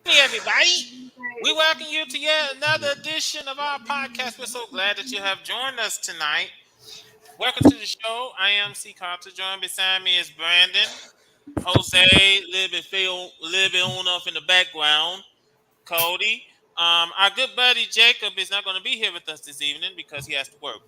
Hey everybody, we welcome you to yet another edition of our podcast. We're so glad that you have joined us tonight. Welcome to the show. I am C. Carter. Joined beside me is Brandon, Jose, a little bit on off in the background, Cody. Our good buddy Jacob is not going to be here with us this evening because he has to work.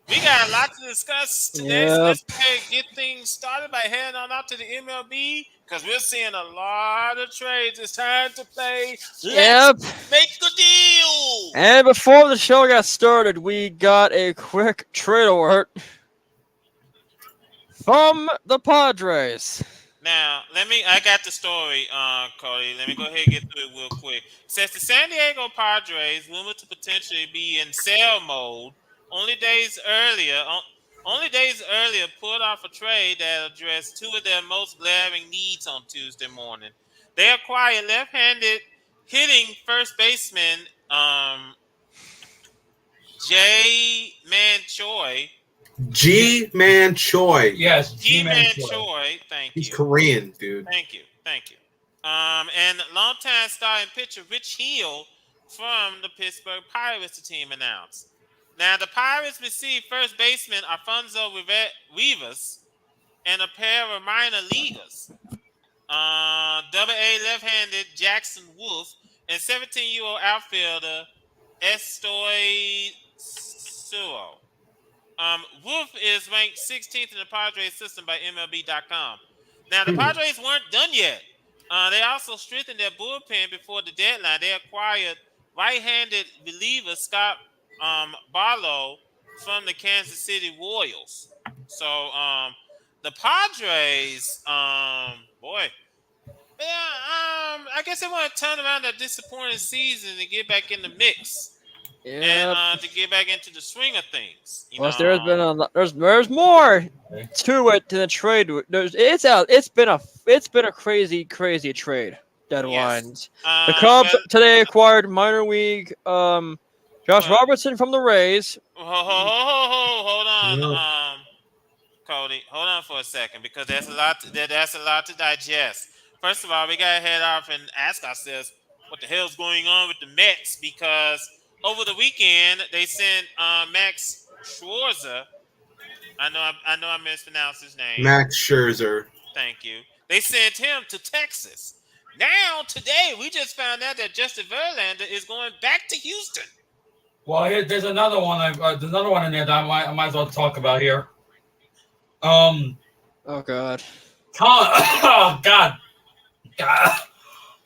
We got a lot to discuss today, so let's go ahead and get things started by heading on out to the MLB because we're seeing a lot of trades. It's time to play. Let's make a deal. And before the show got started, we got a quick trade alert from the Padres. Now, I got the story, Cody. Let me go ahead and get through it real quick. It says the San Diego Padres, rumored to potentially be in sell mode, only days earlier, pulled off a trade that addressed two of their most glaring needs on Tuesday morning. They acquired left-handed hitting first baseman G-Man Choi. Yes, G-Man Choi. Thank you. He's Korean, dude. Thank you. And longtime starting pitcher Rich Hill from the Pittsburgh Pirates, the team announced. Now, the Pirates received first baseman Alfonso Rivas and a pair of minor leaguers, Double-A left-handed Jackson Wolf and 17-year-old outfielder Estoy Suro. Wolf is ranked 16th in the Padres system by MLB.com. Now, the Padres weren't done yet. They also strengthened their bullpen before the deadline. They acquired right-handed reliever Scott Barlow from the Kansas City Royals. So, the Padres, I guess they want to turn around that disappointing season and get back in the mix. And to get back into the swing of things. Plus, there's been there's more to it than the trade. It's been a crazy trade deadlines. Yes. The Cubs today acquired minor league Josh Robertson from the Rays. Hold on, Cody. Hold on for a second because that's a lot to digest. First of all, we gotta head off and ask ourselves what the hell's going on with the Mets because over the weekend they sent Max Scherzer. I know I mispronounced his name. Max Scherzer. Thank you. They sent him to Texas. Now today we just found out that Justin Verlander is going back to Houston. Well, there's another one. There's another one in there that I might as well talk about here. Oh God. Oh God.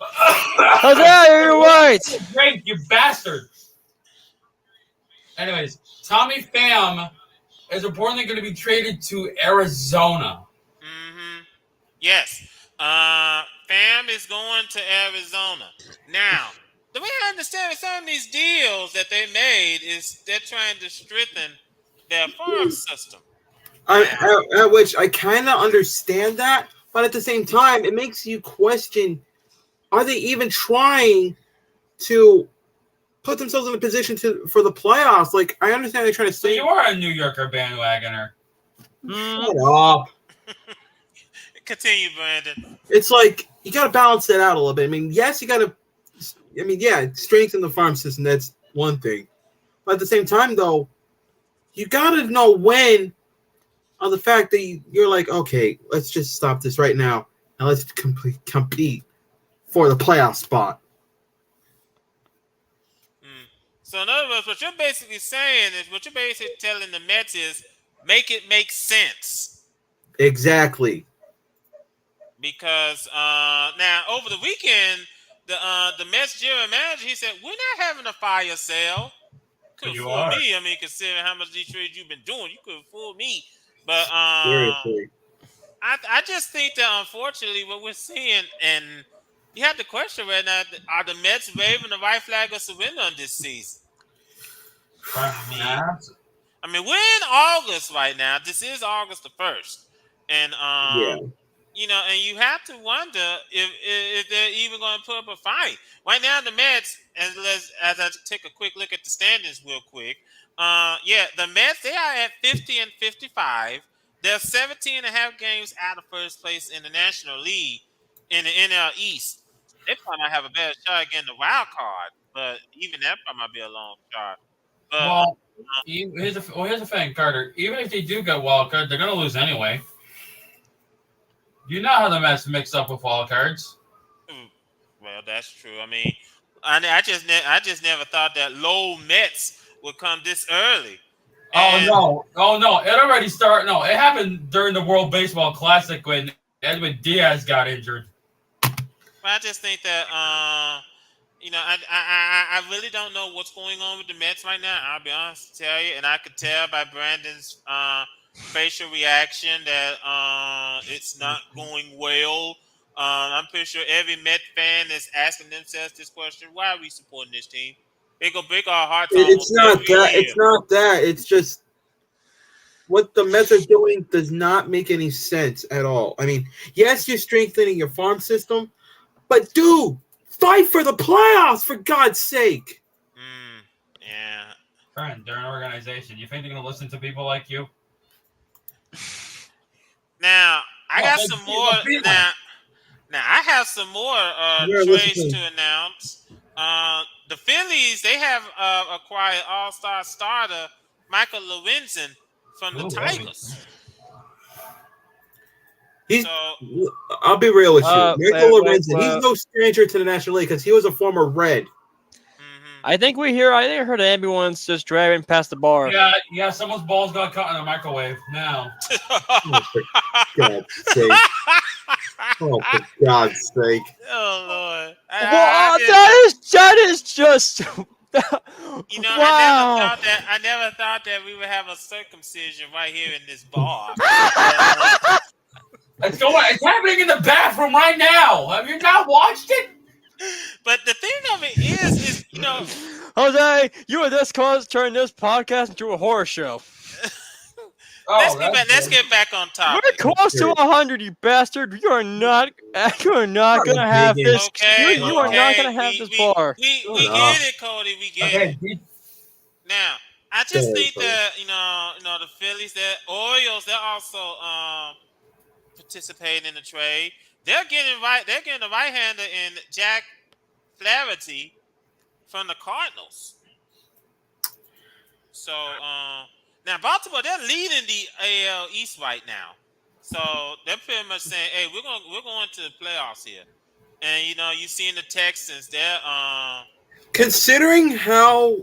Jose, you're right. Great, you bastard. Anyways, Tommy Pham is reportedly going to be traded to Arizona. Mm-hmm. Yes. Pham is going to Arizona. Now, the way I understand it, some of these deals that they made is they're trying to strengthen their farm system. Which I kind of understand that, but at the same time, it makes you question, are they even trying to put themselves in a position for the playoffs? Like, I understand they're trying to say... So you are a New Yorker bandwagoner. Shut up. Continue, Brandon. It's like, you got to balance that out a little bit. I mean, yes, you got to... strengthen the farm system, that's one thing. But at the same time, though, you got to know when on the fact that you're like, okay, let's just stop this right now and let's compete for the playoff spot. So in other words, what you're basically saying is, what you're basically telling the Mets is, make it make sense. Exactly. Because now over the weekend, the Mets general manager, he said, we're not having a fire sale couldn't You fool are. me. I mean, considering how much of these trades you've been doing, you couldn't fool me. But Seriously. I just think that unfortunately what we're seeing, and you have to question right now: are the Mets waving the white flag of surrender on this season? Perhaps. I mean, we're in August right now. This is August the 1st, and Yeah. and you have to wonder if they're even going to put up a fight. Right now, the Mets, as I take a quick look at the standings real quick, the Mets, they are at 50 and 55. They're 17 and a half games out of first place in the National League in the NL East. They probably might have a better shot against the wild card, but even that probably might be a long shot. But Well, here's the thing, Carter. Even if they do get wild card, they're gonna lose anyway. You know how the Mets mix up with wild cards. well, that's true. I mean, I just never thought that low Mets would come this early. Oh And no! Oh no! It already started. No, it happened during the World Baseball Classic when Edwin Diaz got injured. I just think that I really don't know what's going on with the Mets right now. I'll be honest to tell you, and I could tell by Brandon's facial reaction that it's not going well. I'm pretty sure every Met fan is asking themselves this question: why are we supporting this team? They go break our hearts It's almost not every that. year. It's not that. It's just what the Mets are doing does not make any sense at all. I mean, yes, you're strengthening your farm system, but dude, fight for the playoffs for God's sake. Yeah. Friend, they're an organization. You think they're gonna listen to people like you? Now I got Well, some more. let's beat them. Now I have some more Yeah, trades listen. to announce. The Phillies, they have acquired All-Star starter Michael Lorenzen from the Ooh, heavy. Tigers. He's. So I'll be real with you, Michael Wait, Lorenzen. He's no stranger to the National League because he was a former Red. I think I heard an ambulance just driving past the bar. Yeah. Someone's balls got caught in the microwave. Now, Oh, for God's sake! Oh, for God's sake! oh Lord, Wow, that is just wow. I never thought that we would have a circumcision right here in this bar. it's happening in the bathroom right now. Have you not watched it? But the thing of it is Jose, you and this cause turn this podcast into a horror show. let's get back on topic. We're close to 100, you bastard. You are not gonna have this. Okay, you are not gonna have this bar. We get it, Cody. We get it. Now, I just think that the Phillies, the Orioles, they're also participating in the trade. They're getting the right hander in Jack Flaherty from the Cardinals. So now Baltimore, they're leading the AL East right now. So they're pretty much saying, "Hey, we're going to the playoffs here." And you seen the Texans, they're Considering how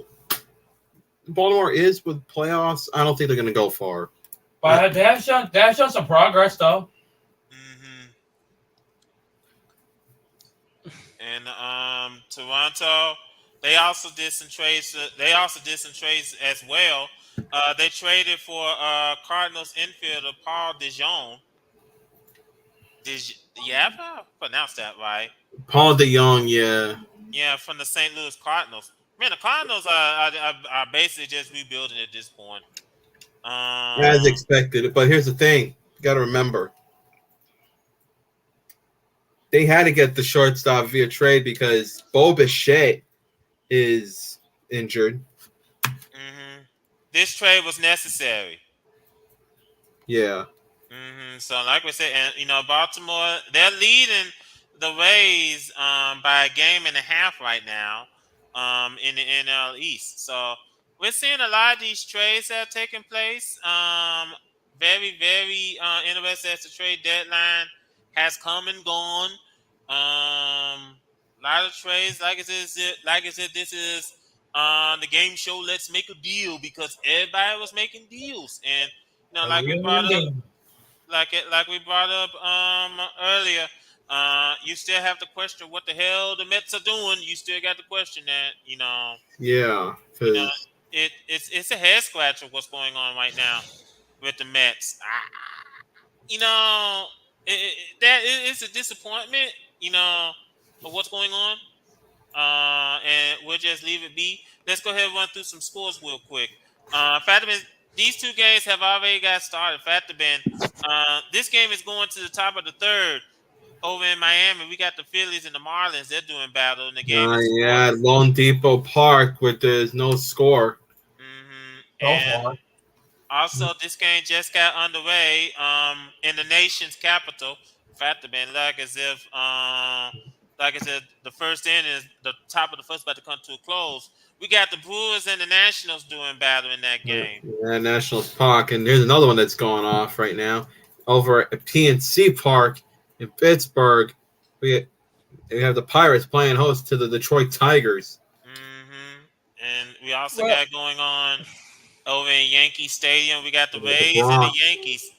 Baltimore is with playoffs, I don't think they're going to go far. But they have shown some progress though. And Toronto, they also did some trades. As well. They traded for Cardinals infielder Paul DeJong. If I pronounced that right? Paul DeJong, yeah. Yeah, from the St. Louis Cardinals. Man, the Cardinals are basically just rebuilding at this point. As expected. But here's the thing. You got to remember. They had to get the shortstop via trade because Bo Bichette is injured. This trade was necessary. Yeah. So, like we said, and Baltimore, they're leading the Rays by a game and a half right now in the NL East. So we're seeing a lot of these trades that are taking place. Very, very interesting as the trade deadline has come and gone. A lot of trades, like I said, this is the game show. Let's make a deal because everybody was making deals, and like we brought up. Like we brought up earlier, you still have to question what the hell the Mets are doing. You still got to question that, Yeah, because it's a head scratcher what's going on right now with the Mets. It's a disappointment. Of what's going on. And we'll just leave it be. Let's go ahead and run through some scores real quick. Fatima, these two games have already got started. Fatima, this game is going to the top of the third over in Miami. We got the Phillies and the Marlins. They're doing battle, and the game is Yeah, scoreless. Lone Depot Park with there's no score. So And far. also, this game just got underway in the nation's capital. Fatima, like I said, the first inning is the top of the first about to come to a close. We got the Brewers and the Nationals doing battle in that game. Yeah, Nationals Park, and here's another one that's going off right now over at PNC Park in Pittsburgh. We have the Pirates playing host to the Detroit Tigers. And we also Well- got going on over in Yankee Stadium. We got the The Rays and the Bronx. Yankees.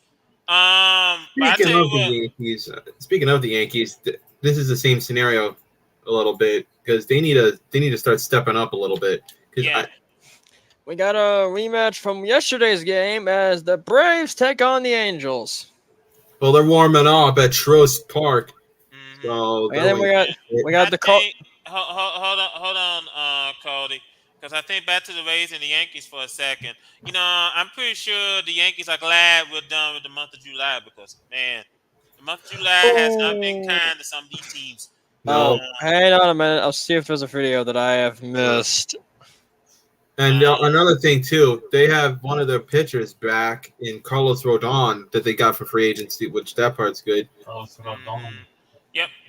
But I Speaking tell you of the what, Yankees, this is the same scenario a little bit because they need to start stepping up a little bit. yeah. We got a rematch from yesterday's game as the Braves take on the Angels. Well, they're warming up at Truist Park, Mhm. so And then we got the call. Hold on, Cody, because I think back to the Rays and the Yankees for a second. I'm pretty sure the Yankees are glad we're done with the month of July because man, the month of July has not been kind to some of these teams. No. Hang on a minute. I'll see if there's a video that I have missed. And another thing too, they have one of their pitchers back in Carlos Rodon that they got for free agency, which that part's good. Yep.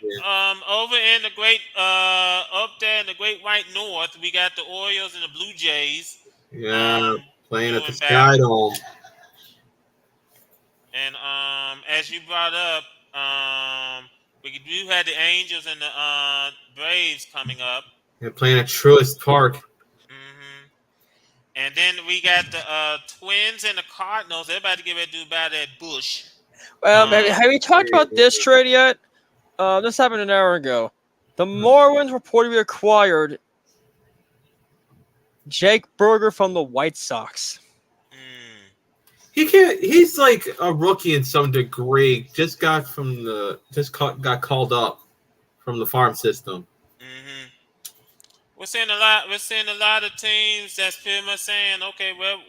Yeah. Over in the great up there in the Great White North, we got the Orioles and the Blue Jays. Yeah, playing at the doing battle. Sky Dome. And as you brought up, we do have the Angels and the Braves coming up. They're playing at Truist Park. And then we got the Twins and the Cardinals. They're about to get ready to do battle at Busch. Have you talked about this trade yet? This happened an hour ago. The Marlins reportedly acquired Jake Berger from the White Sox. He's like a rookie in some degree. Just got called up from the farm system. We're seeing a lot of teams that's pretty much saying, okay, well,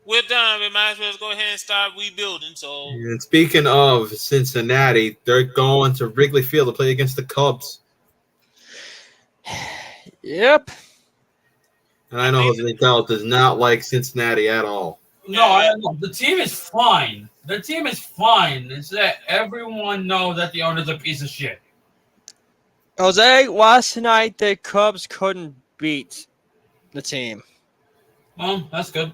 we're done. We might as well go ahead and start rebuilding. So, And speaking of Cincinnati, they're going to Wrigley Field to play against the Cubs. Yep. And I know Jose Bell does not like Cincinnati at all. No, the team is fine. The team is fine. It's that everyone knows that the owner's a piece of shit. Jose, last night the Cubs couldn't beat the team. Well, that's good.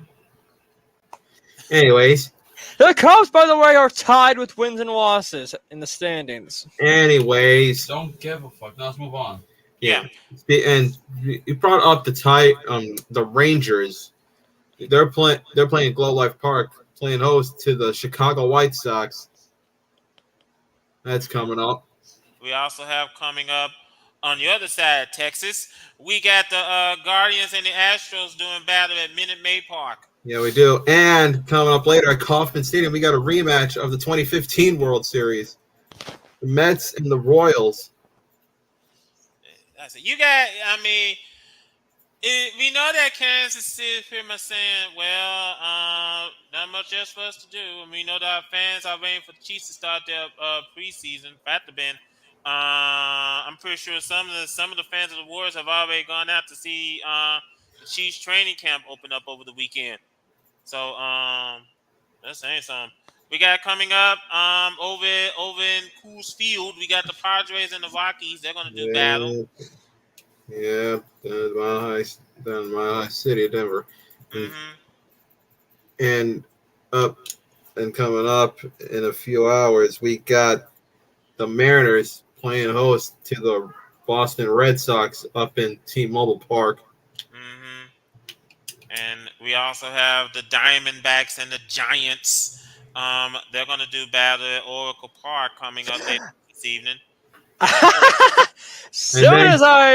Anyways. The Cubs, by the way, are tied with wins and losses in the standings. Don't give a fuck. Now let's move on. Yeah. And you brought up the Rangers. They're playing Globe Life Park, playing host to the Chicago White Sox. That's coming up. We also have coming up on the other side of Texas, we got the Guardians and the Astros doing battle at Minute Maid Park. Yeah, we do. And coming up later at Kauffman Stadium, we got a rematch of the 2015 World Series. The Mets and the Royals. We know that Kansas City is pretty much saying, well, not much else for us to do. And we know that our fans are waiting for the Chiefs to start their preseason. I'm pretty sure some of the fans of the Warriors have already gone out to see the Chiefs training camp open up over the weekend. So that's saying something. We got coming up over in Coors Field. We got the Padres and the Rockies. They're gonna do battle. Yeah, down in my city, Denver. And coming up in a few hours, we got the Mariners playing host to the Boston Red Sox up in T-Mobile Park. And we also have the Diamondbacks and the Giants. They're going to do battle at Oracle Park coming up later this evening. Soon as I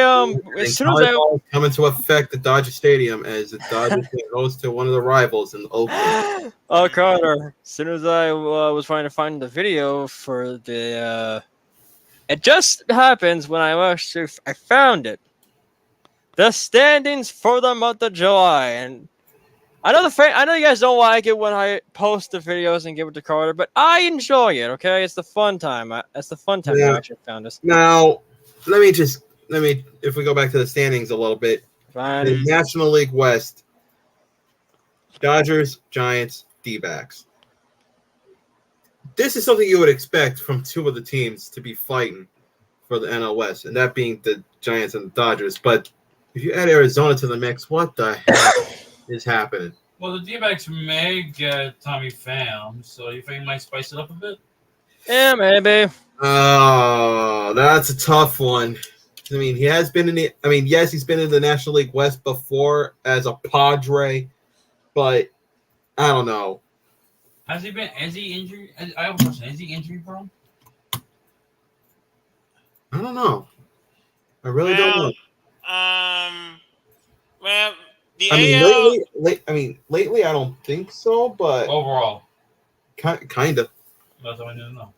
as soon as I come into effect at Dodger Stadium as the Dodgers get host to one of the rivals in Oakland. Oh, Carter! As soon as I was trying to find the video for the, it just happens when I found it. The standings for the month of July, and I know you guys don't like it when I post the videos and give it to Carter, but I enjoy it. Okay, it's the fun time. It's the fun time. I actually found this. Now, let me if we go back to the standings a little bit. Fine. The National League West, Dodgers, Giants, D-backs. This is something you would expect from two of the teams to be fighting for the NL West, and that being the Giants and the Dodgers. But if you add Arizona to the mix, what the heck is happening? Well, the D-backs may get Tommy Pham, so you think he might spice it up a bit? Yeah, maybe. Oh, that's a tough one. I mean, he has been in the. I mean, yes, he's been in the National League West before as a Padre, but I don't know. Has he been? Is he injured? I have a question. Is he injury prone? I don't know. I really don't know. Well, the I mean, AL. lately I don't think so, but Overall, kind of. that's all I need to know.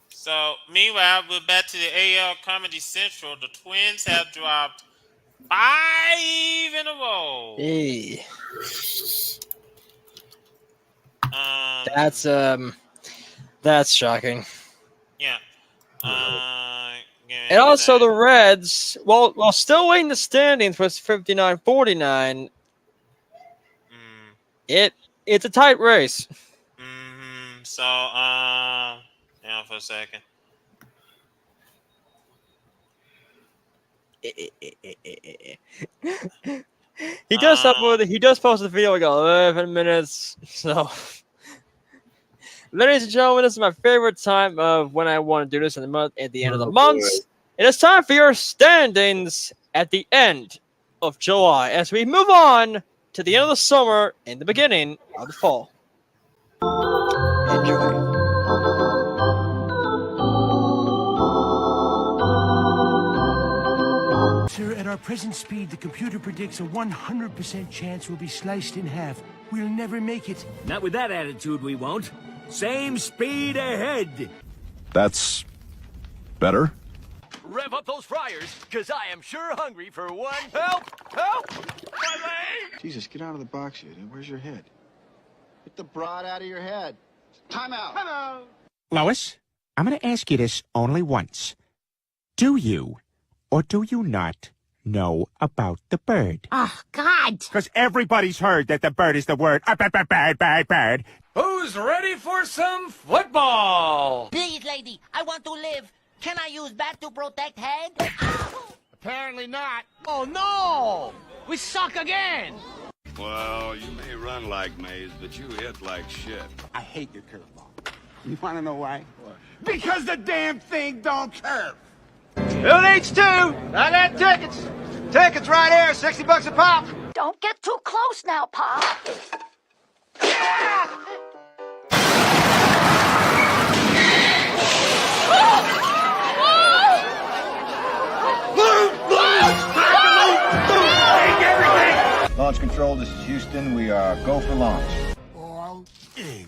So, meanwhile, we're back to the AL Comedy Central. The Twins have dropped 5 in a row. Hey. That's shocking. Yeah. And also the Reds, while still winning the standings was 59-49. It's a tight race. So, hang on for a second. He does post the video like 11 minutes. So, ladies and gentlemen, this is my favorite time of when I want to do this in the month at the end of the month. It is time for your standings at the end of July as we move on to the end of the summer and the beginning of the fall. Enjoy. Sir, at our present speed, the computer predicts a 100% chance we'll be sliced in half. We'll never make it. Not with that attitude, we won't. Same speed ahead. That's better. Rev up those fryers, because I am sure hungry for one. Help! Help! My leg! Jesus, get out of the box, you. Where's your head? Get the broad out of your head. Time out. Hello. Lois, I'm going to ask you this only once. Do you, or do you not, know about the bird? Oh, God. Because everybody's heard that the bird is the word. Bird. Who's ready for some football? Please, lady, I want to live. Can I use bat to protect head? Apparently not. Oh, no! We suck again! Well, you may run like Maze, but you hit like shit. I hate your curveball. You want to know why? What? Because the damn thing don't curve. Who needs two? I got tickets. Tickets right here, $60 a pop. Don't get too close now, Pop. Yeah! Launch control, this is Houston. We are go for launch. All in.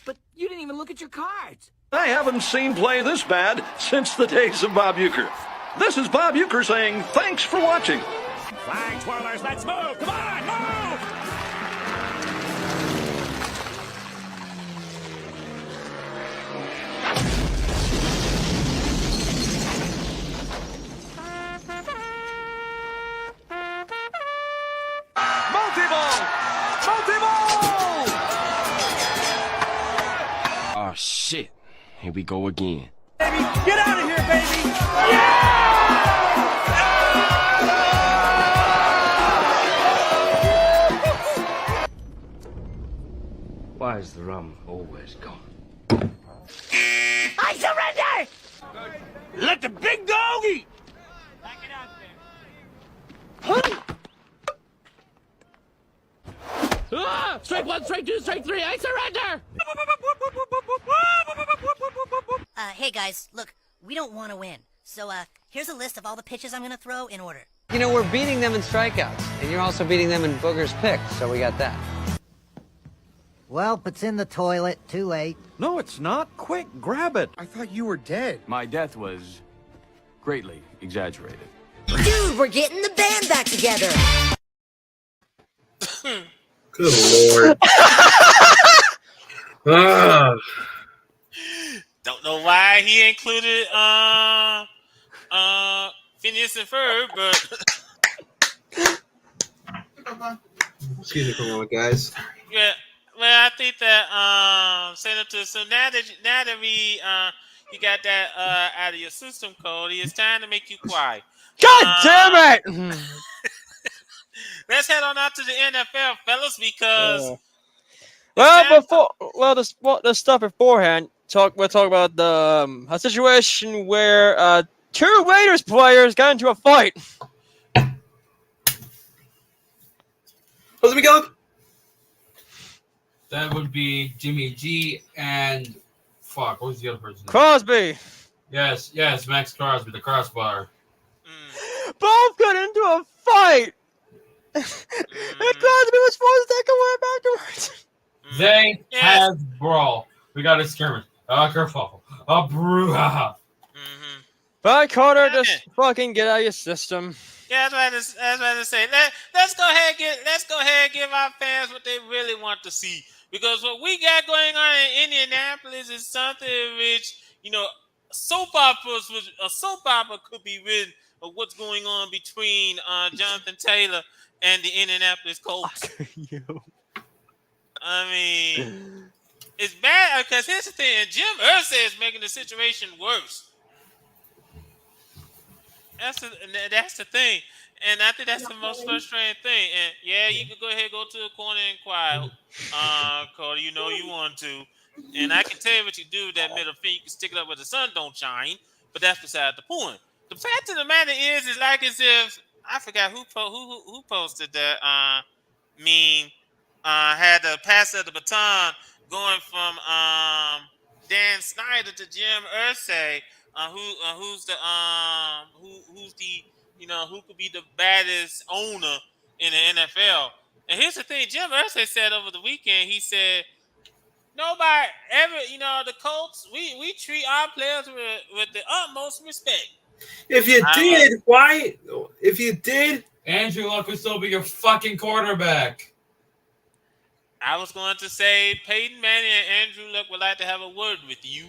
But you didn't even look at your cards. I haven't seen play this bad since the days of Bob Uecker. This is Bob Uecker saying thanks for watching. Flag twirlers, let's move! Come on, move! Oh, shit. Here we go again. Baby, get out of here, baby! Why is the rum always gone? I surrender! Let the big dog eat! Back it up there. Strike one, strike two, strike three, I surrender! Hey guys, look, we don't want to win. So, here's a list of all the pitches I'm gonna throw in order. You know, we're beating them in strikeouts, and you're also beating them in Booger's picks, so we got that. Well, it's in the toilet. Too late. No, it's not. Quick, grab it. I thought you were dead. My death was greatly exaggerated. Dude, we're getting the band back together. Good lord. Don't know why he included Phineas and Ferb, but Excuse me for a moment, guys. yeah. Well, I think that Senator. So now that we you got that out of your system, Cody, it's time to make you quiet. God damn it! Let's head on out to the NFL, fellas, because the stuff beforehand. We'll talk about the a situation where two Raiders players got into a fight. How's it going? That would be Jimmy G and fuck. What was the other person? Crosby. Yes, Max Crosby, the crossbar. Both got into a fight. And Crosby was forced to take away afterwards. They had brawl. We got a skirmish. A kerfuffle. A brouhaha. But Carter, just fucking get out of your system. Yeah, that's what I was to say. Let's go ahead and give our fans what they really want to see. Because what we got going on in Indianapolis is something which, a soap opera could be written of what's going on between Jonathan Taylor and the Indianapolis Colts. I mean, it's bad because here's the thing. Jim Irsay is making the situation worse. That's the thing. And I think that's the most frustrating thing. And yeah, you could go ahead and go to the corner and cry, Cody. You know you want to. And I can tell you what you do with that middle finger. You can stick it up where the sun don't shine. But that's beside the point. The fact of the matter is like as if I forgot who posted that meme. Had the pass of the baton going from Dan Snyder to Jim Irsay. Who's the who could be the baddest owner in the NFL? And here's the thing: Jim Irsay said over the weekend. He said, "Nobody ever, the Colts. We treat our players with the utmost respect." If you did, why? If you did, Andrew Luck would still be your fucking quarterback. I was going to say Peyton Manning and Andrew Luck would like to have a word with you,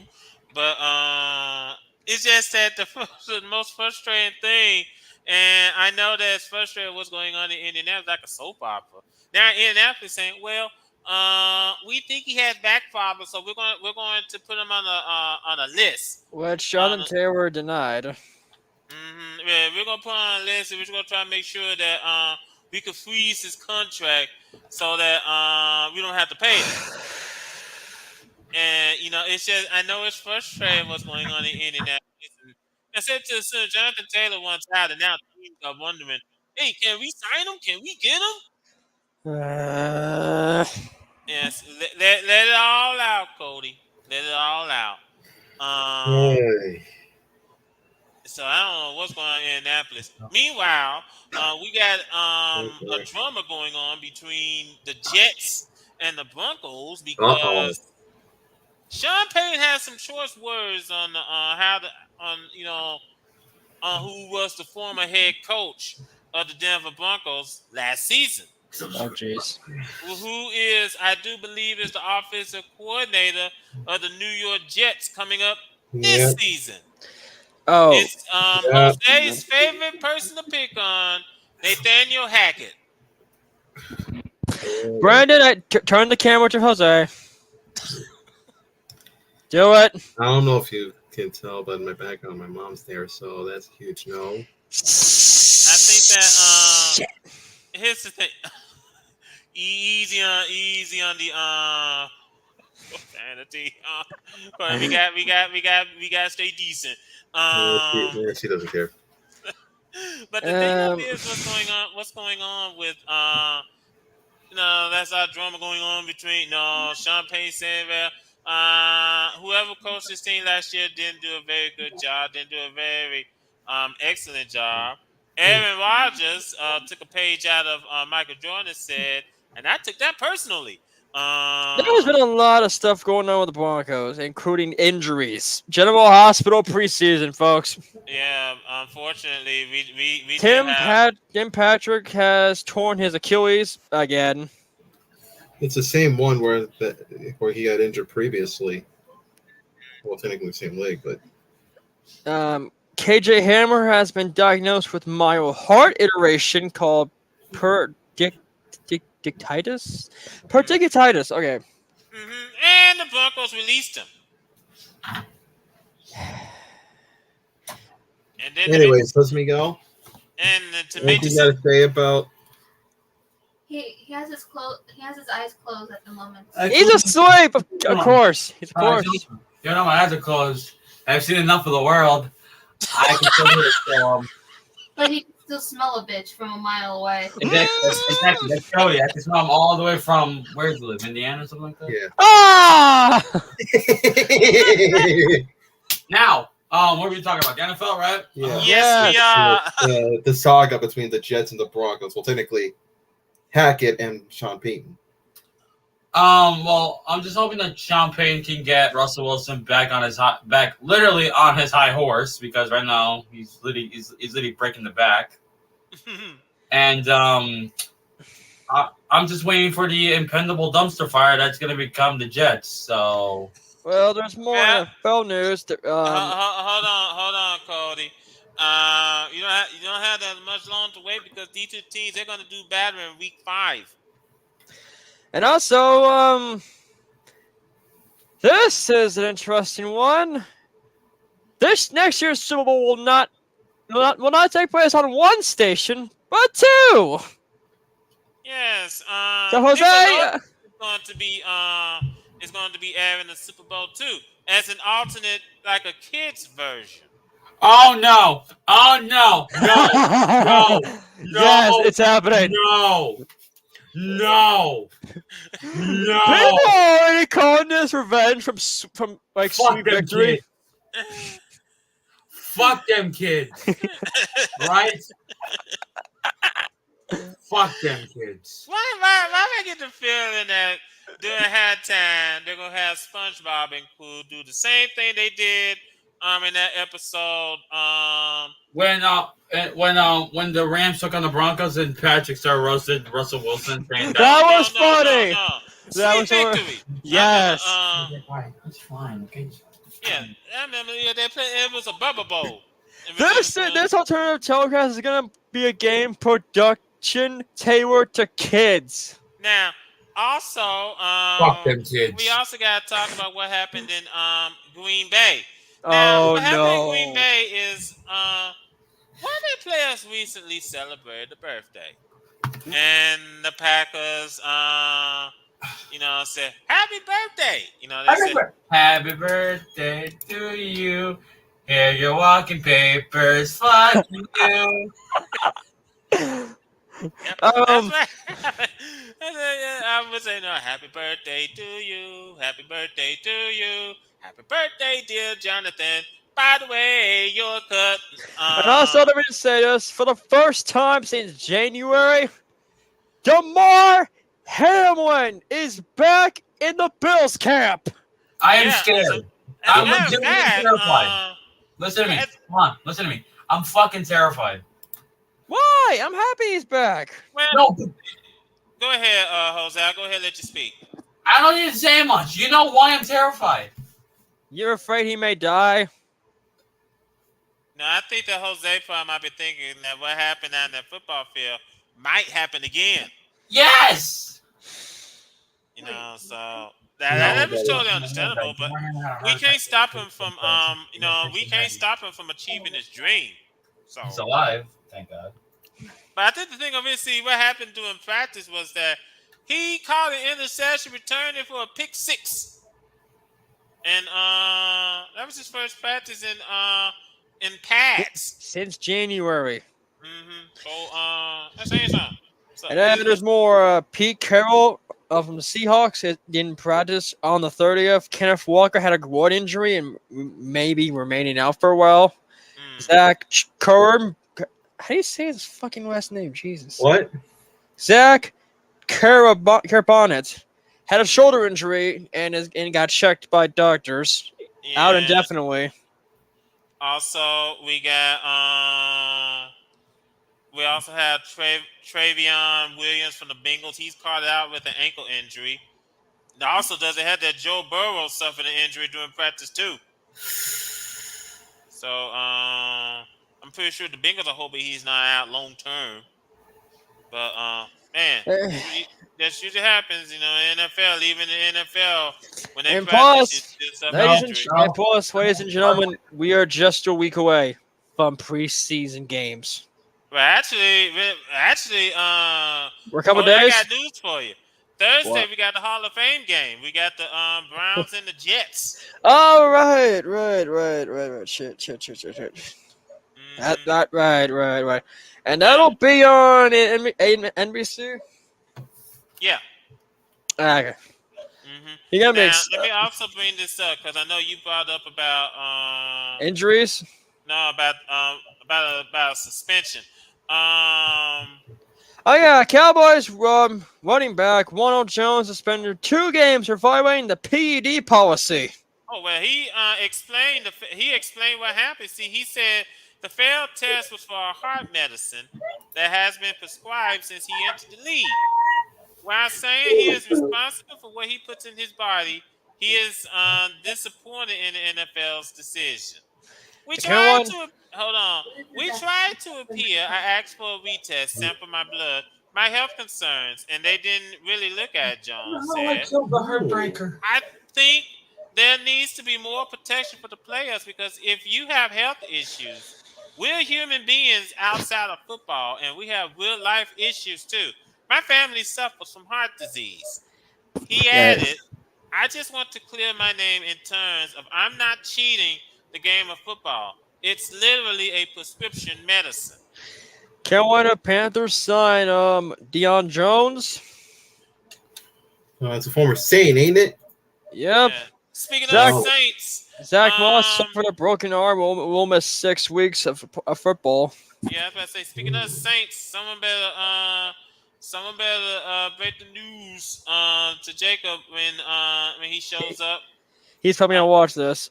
but it's just that the most frustrating thing, and I know that it's frustrating what's going on in Indianapolis, like a soap opera. Now Indianapolis saying, "Well, we think he has back problems, so we're going to put him on a list." Which Jonathan Taylor denied. Yeah, we're gonna put on a list, and we're gonna try to make sure that we can freeze his contract so that we don't have to pay him. And it's just I know it's frustrating what's going on in Indianapolis. I said to Jonathan Taylor one time, and now teams are wondering, "Hey, can we sign him? Can we get him?" Yes, let it all out, Cody. Let it all out. So I don't know what's going on in Indianapolis. Meanwhile, we got a drama going on between the Jets and the Broncos because Sean Payton has some choice words on who was the former head coach of the Denver Broncos last season. Oh jeez. Who is, I do believe, is the offensive coordinator of the New York Jets coming up this season. Oh, it's Jose's favorite person to pick on, Nathaniel Hackett. Brandon, turn the camera to Jose. Do it. I don't know if you can tell, but in my background, my mom's there, so that's a huge no. I think that here's the thing. easy on the sanity. But we got to stay decent. She doesn't care. But the thing of it is what's going on with that's our drama going on between Sean Payton saying Whoever coached this team last year didn't do a very good job. Didn't do a very excellent job. Aaron Rodgers took a page out of Michael Jordan and said, and I took that personally. There's been a lot of stuff going on with the Broncos, including injuries. General Hospital preseason, folks. Yeah, unfortunately, we Tim Patrick has torn his Achilles again. It's the same one where he got injured previously. Well, technically the same leg, but KJ Hammer has been diagnosed with mild heart iteration called Perdiccatitis. Okay. And the Broncos released him. And then anyways, let's me go. And to what make you got to say about? He has his eyes closed at the moment. He's asleep, of course. Of course. You know, my eyes are closed. I've seen enough of the world. I can still hear it. So, But he can still smell a bitch from a mile away. Exactly. That's Cody. I can smell him all the way from where does he live? Indiana or something like that? Yeah. Ah! Now, what were we talking about? The NFL, right? Yeah. Yes, we are. The saga between the Jets and the Broncos. Well, technically, Hackett and Sean Payton. Well, I'm just hoping that Sean Payton can get Russell Wilson back on his literally on his high horse, because right now he's literally breaking the back. And I'm just waiting for the impendable dumpster fire that's going to become the Jets. So, well, there's more NFL news. Hold on, Cody. You don't have that much long to wait, because these two teams, they're going to do better in week 5. And also, this is an interesting one. This next year's Super Bowl will not take place on one station, but 2. Yes. So Jose is going to be airing the Super Bowl too, as an alternate, like a kids version. Oh no! Oh no! No! No! No! Yes, it's happening. No! No! No! People are already calling this revenge from like Sweet Victory. Fuck them kids. Right? Fuck them kids. Why I get the feeling that during halftime they're gonna have SpongeBob and crew do the same thing they did in that episode when the Rams took on the Broncos and Patrick started roasted Russell Wilson. That was funny. That was victory. Yes. That's fine. Okay. Yeah, I remember. Yeah, it was a Bubba Bowl. This alternative telecast is gonna be a game production tailored to kids. Now, also, fuck them kids. We also got to talk about what happened in Green Bay. Now, what happened in Green Bay is one of their players recently celebrated a birthday, and the Packers, said happy birthday. They said happy birthday to you. Here your walking papers, fuck you. That's right. I would say happy birthday to you. Happy birthday to you. Happy birthday, dear Jonathan. By the way, you're cut. And also, let me just say this. For the first time since January, DeMar Hamlin is back in the Bills camp. I am scared. I'm legitimately terrified. Listen to me. Come on. Listen to me. I'm fucking terrified. Why? I'm happy he's back. Well, no. Go ahead, Jose. I'll go ahead and let you speak. I don't need to say much. You know why I'm terrified. You're afraid he may die? No, I think that Jose probably might be thinking that what happened on that football field might happen again. Yes! So that was totally understandable, but we can't stop him from achieving his dream. So he's alive, thank God. But I think the thing of it, see, what happened during practice was that he caught an interception, returned it for a pick 6. And that was his first practice in pads since January. Mm-hmm. So that's saying something. And then there's more Pete Carroll from the Seahawks it didn't practice on the 30th. Kenneth Walker had a groin injury and maybe remaining out for a while. Zach Kerr, how do you say his fucking last name? Jesus. What? Zach Kerr-Bonnet had a shoulder injury and got checked by doctors. Out indefinitely. Also, we also have Travion Williams from the Bengals. He's caught out with an ankle injury. Also, doesn't have that Joe Burrow suffered an injury during practice too. So I'm pretty sure the Bengals are hoping he's not out long term. But man, that usually happens, in NFL. Even the NFL, when they practice, ladies and gentlemen, we are just a week away from preseason games. Well, actually, we're a couple days. I got news for you. Thursday, What? we got the Hall of Fame game. We got the Browns and the Jets. Oh, right. Shit. Right. And that'll be on NBC? Yeah. Okay. Mm-hmm. Let me also bring this up because I know you brought up about injuries. No, about suspension. Oh yeah, Cowboys running back Ronald Jones suspended 2 games for violating the PED policy. Oh well, he explained what happened. See, he said the failed test was for a heart medicine that has been prescribed since he entered the league. While saying he is responsible for what he puts in his body, he is disappointed in the NFL's decision. We tried to appeal. I asked for a retest, sample my blood, my health concerns, and they didn't really look at it, Jones said. The heartbreaker. I think there needs to be more protection for the players because if you have health issues, we're human beings outside of football, and we have real life issues too. My family suffers from heart disease. He added, I just want to clear my name in terms of I'm not cheating the game of football. It's literally a prescription medicine. Carolina Panthers sign Deion Jones. It's a former Saint, ain't it? Yep. Yeah. Speaking of Saints, Zach Moss suffered a broken arm. Will miss 6 weeks of football. Yeah, I was about to say. Speaking of Saints, someone better break the news to Jacob when he shows up. He's probably gonna watch this.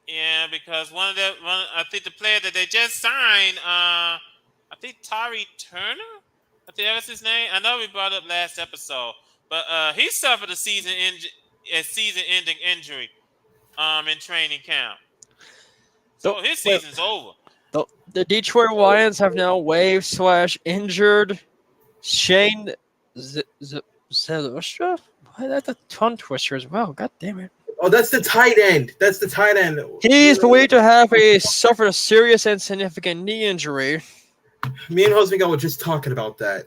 Yeah, because I think the player that they just signed, I think Tari Turner. I think that was his name. I know we brought up last episode, but he suffered a season-ending injury in training camp. So his season's over. The Detroit Lions have now waived/injured Shane Zylstra. Why that's a tongue twister as well. God damn it. Oh, that's the tight end. He's believed to have suffered a serious and significant knee injury. Me and Jose were just talking about that.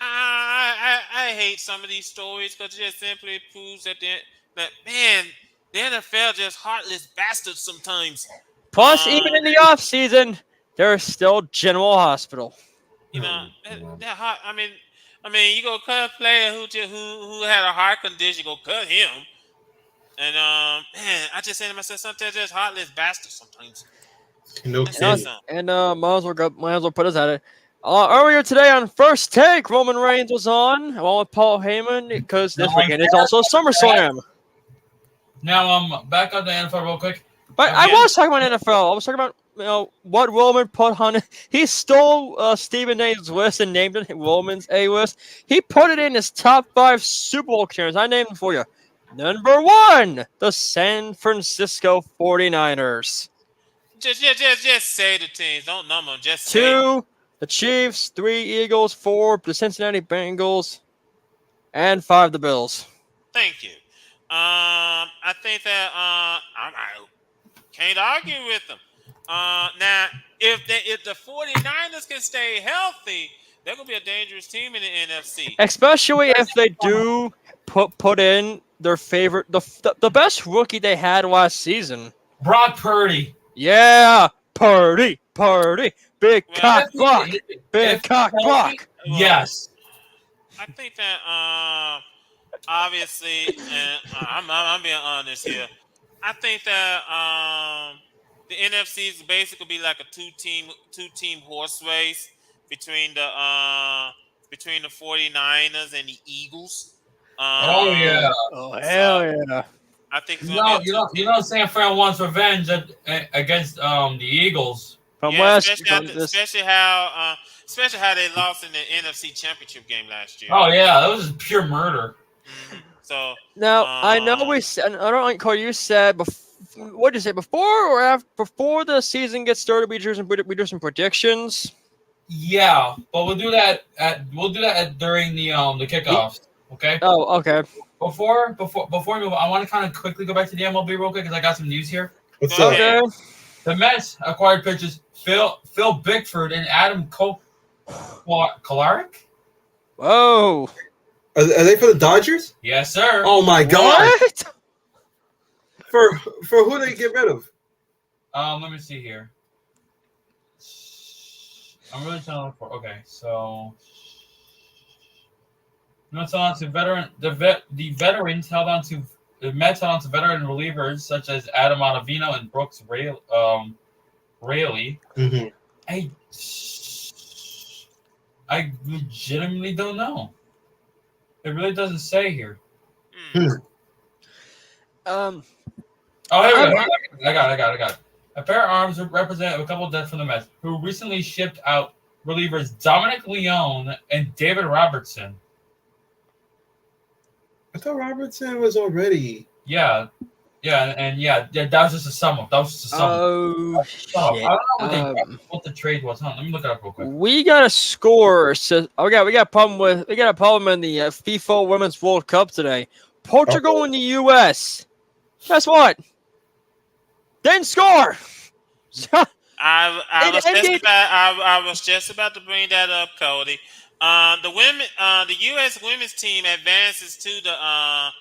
I hate some of these stories because it just simply proves that the NFL just heartless bastards sometimes. Plus, even in the off season, there's still General Hospital. I mean, you go cut a player who had a heart condition, you go cut him. And I just say to myself, sometimes just heartless bastards sometimes. No kidding. And might as well put us at it. Earlier today on First Take, Roman Reigns was on along with Paul Heyman because this weekend is also SummerSlam. Now back up the NFL real quick. But I was talking about NFL. I was talking about what Roman put on. He stole Stephen A's list and named it Roman's A list. He put it in his top 5 Super Bowl appearances. I named them for you. Number 1, the San Francisco 49ers. Just say the teams. Don't number them. Just 2, the Chiefs. 3, Eagles. 4, the Cincinnati Bengals. And 5, the Bills. Thank you. I think that I can't argue with them. Now, if the 49ers can stay healthy, they're going to be a dangerous team in the NFC. Especially if they do put in their favorite, the best rookie they had last season. Brock Purdy. Yeah, Purdy. Big cock block. Yes. I think that obviously, and I'm being honest here. I think that the NFC is basically be like a two team horse race between the 49ers and the Eagles. Oh yeah. Oh So hell yeah! I think it's You gonna be know, a you two know, you team. know, San Fran wants revenge against the Eagles. From Yeah, West, especially from this. especially how they lost in the NFC Championship game last year. Oh yeah, that was pure murder. So Now I know um, we said. I don't like how you said. What did you say before or after? Before the season gets started, we do some predictions. Yeah, but we'll do that during the kickoffs. Okay. Oh, okay. Before we move, I want to kind of quickly go back to the MLB real quick because I got some news here. What's go up? ahead. Okay. The Mets acquired pitchers Phil Bickford and Adam Kolarek. Whoa. Are they for the Dodgers? Yes, sir. Oh my God! What? For who they get rid of? Let me see here. I'm really trying to look for. Okay, so Mets held on to the veterans held on to the Mets held on to veteran relievers such as Adam Ottavino and Brooks Raley. Mm-hmm. I legitimately don't know. It really doesn't say here. Um. Oh, here we go. I got it. A pair of arms represent a couple of deaths from the Mets, who recently shipped out relievers Dominic Leone and David Robertson. I thought Robertson was already. Yeah, that was just a sum up. Oh shit. I don't know what the trade was. Hold on, let me look it up real quick. We got a score. We got a problem in the FIFA Women's World Cup today. Portugal and the U.S. Guess what? Didn't score. I was just about to bring that up, Cody. The U.S. women's team advances to the. I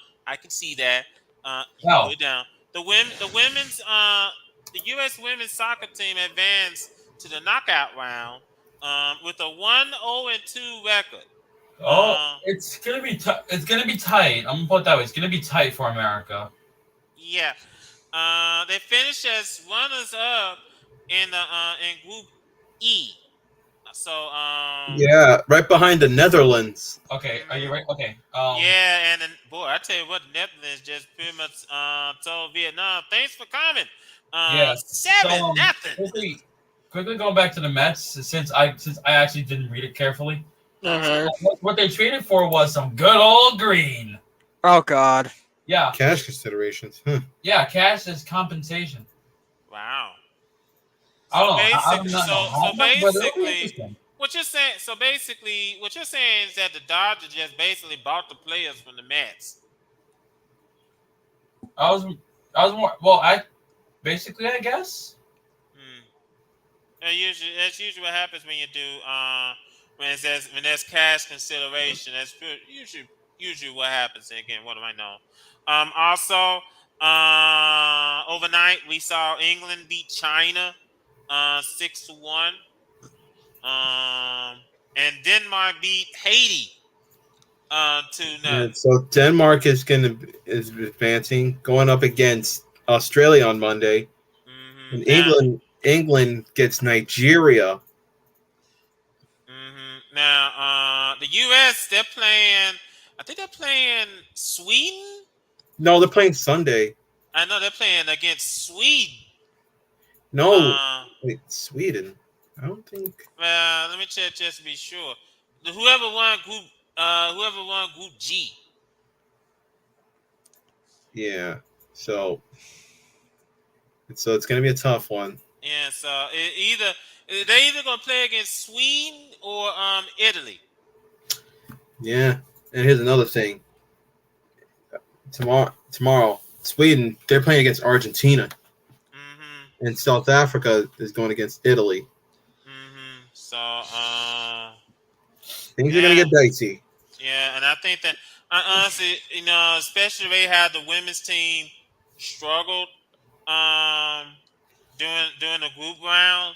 can see that. You can put it down. The U.S. women's soccer team advanced to the knockout round with a 1-0-2 record. It's gonna be it's gonna be tight. I'm gonna put it that way. It's gonna be tight for America. Yeah. They finished as runners up in Group E. So Yeah, right behind the Netherlands. Okay, are you right? Okay. Yeah, and then, boy, I tell you what, the Netherlands just pretty much told Vietnam, thanks for coming. Yeah. 7-0. Quickly going back to the Mets, since I actually didn't read it carefully. What they traded for was some good old green. Oh God. Yeah. Cash considerations. Yeah, cash as compensation. Wow. So basically, what you're saying is that the Dodgers just basically bought the players from the Mets. I was more basically, I guess. That's usually what happens when you do when there's cash consideration. That's usually what happens. And again, what do I know? Also, overnight we saw England beat China 6-1. And Denmark beat Haiti 2-0. And so Denmark is advancing, going up against Australia on Monday. And England gets Nigeria. Now, the U.S. they're playing. I think they're playing Sweden. No, they're playing Sunday. I know they're playing against Sweden. No, wait, Sweden. I don't think. Well, let me check just to be sure. Whoever won Group G. Yeah, so it's going to be a tough one. Yeah, so they're either gonna play against Sweden or Italy. Yeah, and here's another thing. Tomorrow, Sweden, they're playing against Argentina. And South Africa is going against Italy. So things are going to get dicey. Yeah, and I think that honestly, especially the way how the women's team struggled during the group round.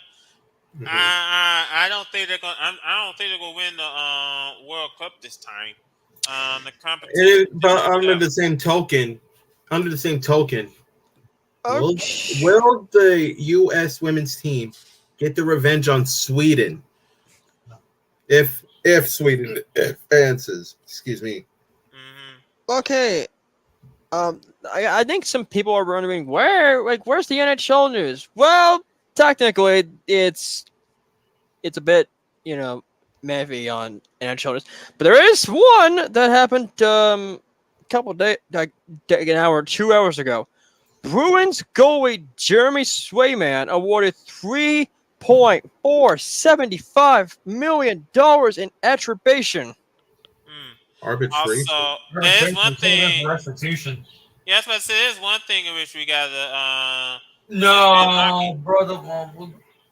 I don't think they're gonna. I don't think they're gonna win the World Cup. cup this time. The competition. But under the same token, will the U.S. women's team get the revenge on Sweden? If Sweden advances, excuse me. Okay. I think some people are wondering where's the NHL news? Well, technically, it's a bit maybe on NHL news, but there is one that happened a couple of days, like an hour, 2 hours ago. Bruins goalie Jeremy Swayman awarded $3.475 million in attribution. Arbitration. Also, there's one thing. Restitution. Yeah, that's what I said. There's one thing in which we got to. No, brother.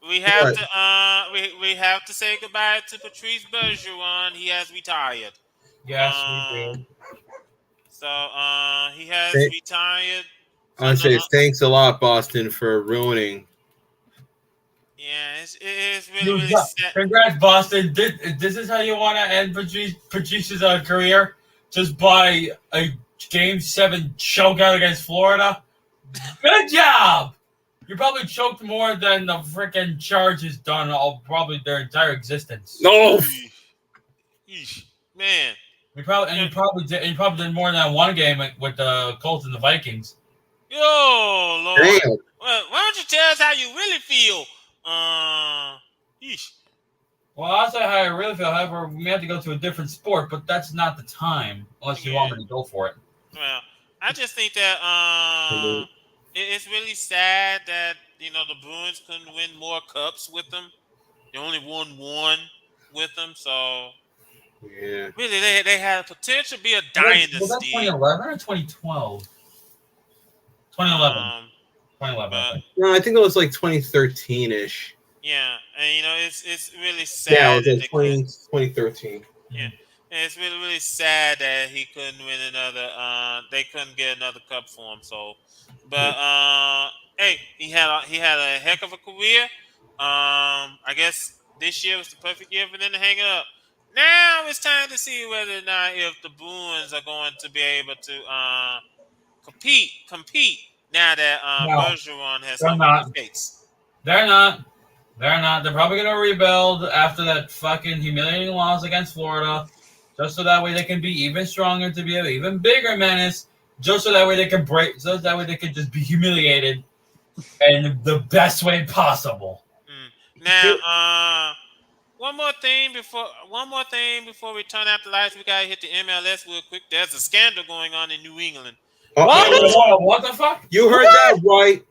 We have to. We have to say goodbye to Patrice Bergeron. He has retired. Yes, we do. So he has retired. I say thanks a lot, Boston, for ruining. Yeah, it's really sad. Congrats, Boston. This is how you want to end Patrice's career? Just by a Game 7 chokeout against Florida? Good job! You probably choked more than the freaking Chargers done probably their entire existence. No! Man. You probably did more than one game with the Colts and the Vikings. Yo, Lord. Damn. Well, why don't you tell us how you really feel? Well, I'll say how I really feel. However, we have to go to a different sport, but that's not the time unless you want me to go for it. Well, I just think that it's really sad that the Bruins couldn't win more cups with them. They only won one with them, so yeah. Really, they had potential to be a dynasty. Was that 2011 or 2012? 2011. 2011. No, I think it was like 2013-ish. Yeah, and it's really sad. Yeah, it was like 2013. Yeah, and it's really sad that he couldn't win another. They couldn't get another cup for him. So, but hey, he had a heck of a career. I guess this year was the perfect year for them to hang it up. Now it's time to see whether or not if the Bruins are going to be able to compete now that Bergeron has opened the gates. They're not. They're probably going to rebuild after that fucking humiliating loss against Florida, just so that way they can be even stronger, to be an even bigger menace, just so that way they can just be humiliated in the best way possible. Now, one more thing before we turn out the lights, we gotta hit the MLS real quick. There's a scandal going on in New England. What the fuck? You heard that right.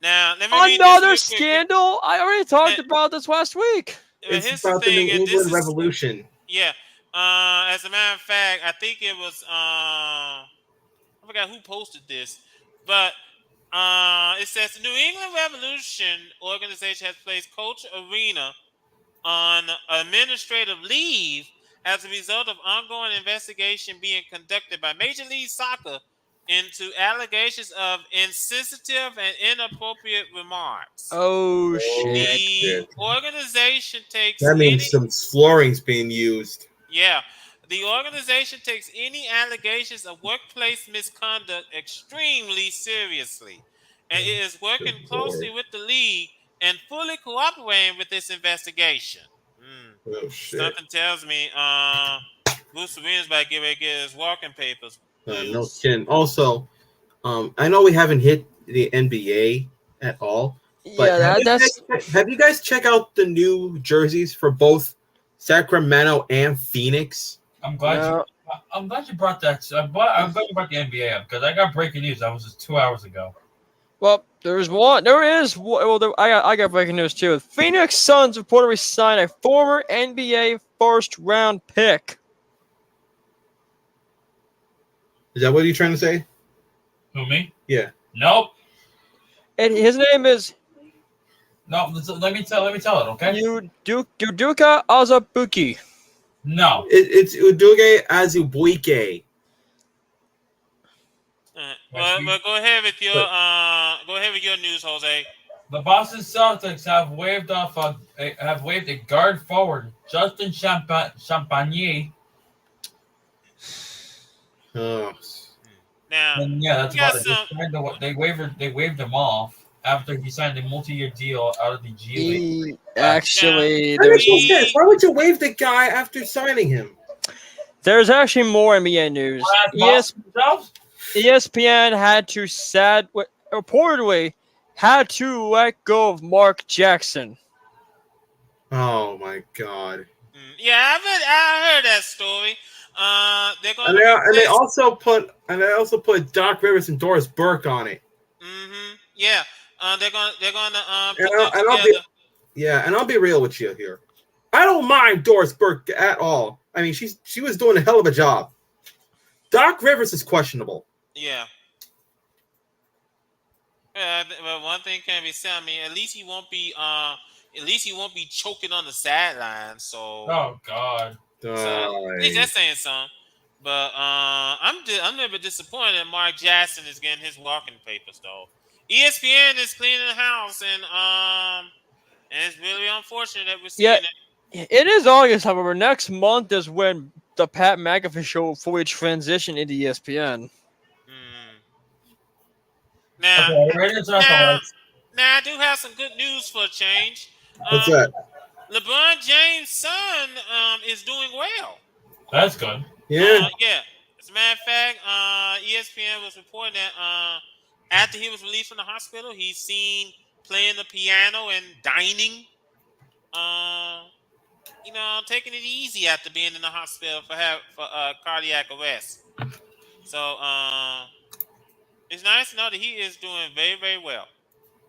Now, let me read another this real quick. scandal. I already talked about this last week. It's about the New England Revolution. Yeah. As a matter of fact, I think it was I forgot who posted this, but it says the New England Revolution organization has placed Coach Arena on administrative leave as a result of ongoing investigation being conducted by Major League Soccer into allegations of insensitive and inappropriate remarks. Oh shit! The organization takes that means some flooring's being used. Yeah. The organization takes any allegations of workplace misconduct extremely seriously, and it is working closely with the league and fully cooperating with this investigation. Oh shit! Something tells me Bruce Arena's about to get his walking papers. No kidding. Also, I know we haven't hit the NBA at all, but have you guys checked out the new jerseys for both Sacramento and Phoenix? I'm glad you brought that. I'm glad you brought the NBA up because I got breaking news. That was just 2 hours ago. Well, I got breaking news too. Phoenix Suns reportedly signed a former NBA first-round pick. Is that what you're trying to say? Who, me? Yeah. Nope. And his name is. No, let me tell it, okay? Udoka Azubuike. No. It's Udoka Azubuike. Well, go ahead with your news, Jose. The Boston Celtics have waived a guard forward, Justin Champagnie. Oh. Now, And yeah, that's we got about it. some. They waived him off after he signed a multi-year deal out of the G League. He actually, That makes no sense. Why would you waive the guy after signing him? there's actually more NBA news. ESPN had to reportedly had to let go of Mark Jackson. Oh my God! Yeah, I heard that story. They're going And they also put Doc Rivers and Doris Burke on it. Yeah, they're gonna put and I'll be real with you here. I don't mind Doris Burke at all. I mean, she was doing a hell of a job. Doc Rivers is questionable. Yeah. Well, one thing can be said. I mean, at least he won't be choking on the sideline. So. Oh God. He's just saying something. But I'm a little bit disappointed that Mark Jackson is getting his walking papers though. ESPN is cleaning the house, and it's really unfortunate that we're seeing it. It is August, however. Next month is when the Pat McAfee show fully transitioned into ESPN. Now, I do have some good news for a change. What's that? LeBron James' son is doing well. That's good. Yeah. Yeah. As a matter of fact, ESPN was reporting that after he was released from the hospital, he's seen playing the piano and dining. Taking it easy after being in the hospital for cardiac arrest. So it's nice to know that he is doing very, very well.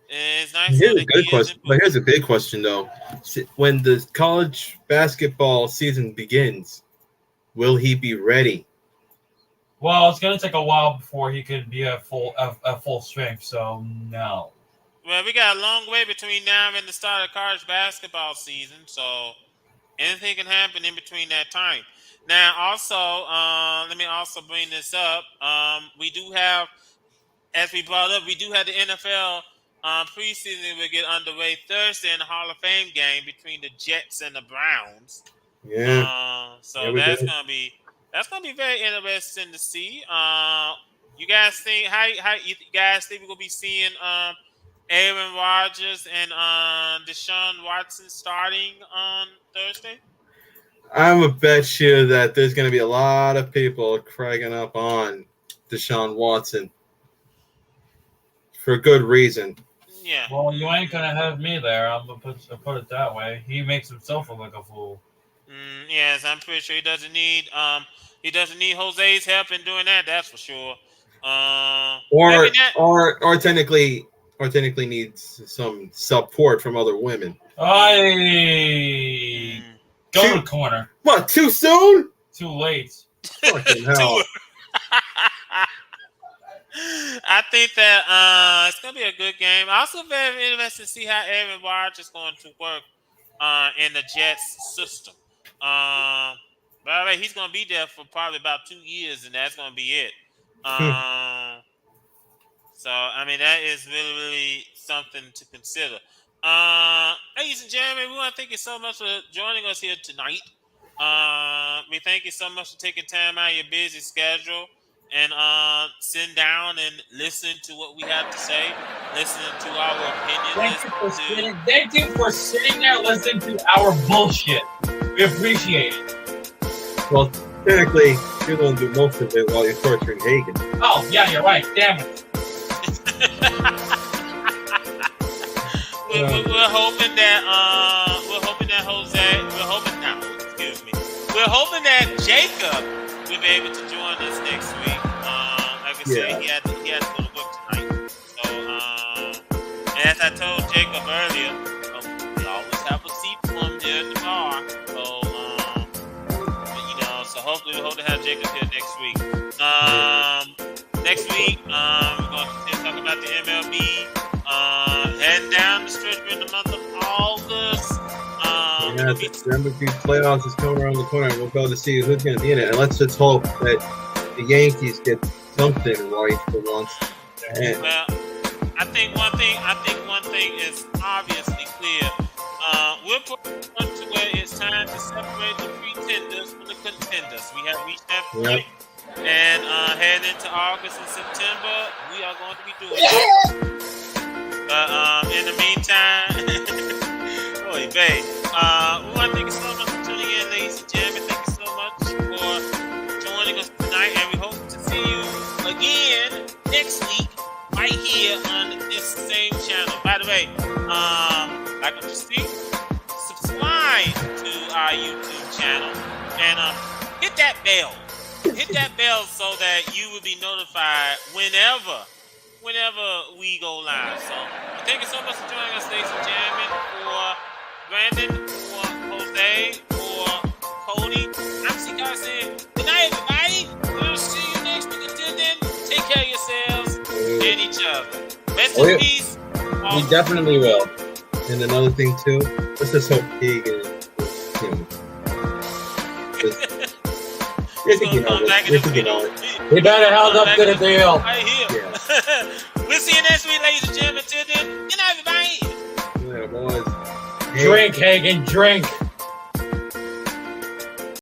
It's nice. Here's a good question. But here's a big question, though. When the college basketball season begins, will he be ready? Well, it's going to take a while before he could be at full strength. So no. Well, we got a long way between now and the start of college basketball season, so anything can happen in between that time. Now, also, let me also bring this up. We do have, as we brought up, we do have the NFL preseason will get underway Thursday in the Hall of Fame game between the Jets and the Browns. Yeah. That's gonna be very interesting to see. You guys think how you guys think we're gonna be seeing Aaron Rodgers and Deshaun Watson starting on Thursday? I'm a bet you that there's going to be a lot of people cragging up on Deshaun Watson for good reason. Yeah. Well, you ain't gonna have me there. I'm gonna put it that way. He makes himself look like a fool. Yes, I'm pretty sure he doesn't need Jose's help in doing that. That's for sure. Or technically needs some support from other women. Go to the corner. What? Too soon? Too late. Fucking hell. I think that it's gonna be a good game. Also, very interested to see how Aaron Rodgers is going to work in the Jets system. But he's gonna be there for probably about 2 years, and that's gonna be it. So I mean, that is really, really something to consider. Ladies and gentlemen, we want to thank you so much for joining us here tonight. We thank you so much for taking time out of your busy schedule and sit down and listen to what we have to say, listen to our opinion. Thank you for sitting there listening to our bullshit. We appreciate it. Well, technically, you're the one to do most of it while you're torturing Hagen. Oh, yeah, you're right. Damn it. We're hoping that we're hoping that Jacob will be able to join us next week. Like I said, he had to go to work tonight. So as I told Jacob earlier, we always have a seat for him there in the bar. So hopefully we hope to have Jacob here next week. Next week, we're going to continue talking about the MLB. Heading down the stretch in the month of August. The MVP playoffs is coming around the corner, and we'll be able to see who's going to be in it. And let's just hope that the Yankees get something right for once. Well, I think one thing is obviously clear. We're going to where it's time to separate the pretenders from the contenders. We have reached that point. And heading into August and September, we are going to be doing it. In the meantime, boy, babe, we want to thank you so much for tuning in, ladies and gentlemen. Thank you so much for joining us tonight, and we hope to see you again next week right here on this same channel. By the way, like what you see, subscribe to our YouTube channel and hit that bell. Hit that bell so that you will be notified whenever we go live. So thank you so much for joining us, ladies and gentlemen. For Brandon, for Jose, for Cody, I'm C-Car saying good night, everybody. We'll see you next week. Until then, take care of yourselves and each other. Rest in peace. We definitely will. And another thing too, let's just hope Pig and He better held up to the deal. Right here. Yeah. We'll see you next week, ladies and gentlemen. Until then, good night, everybody. Yeah, boys. Drink, Hagen, drink.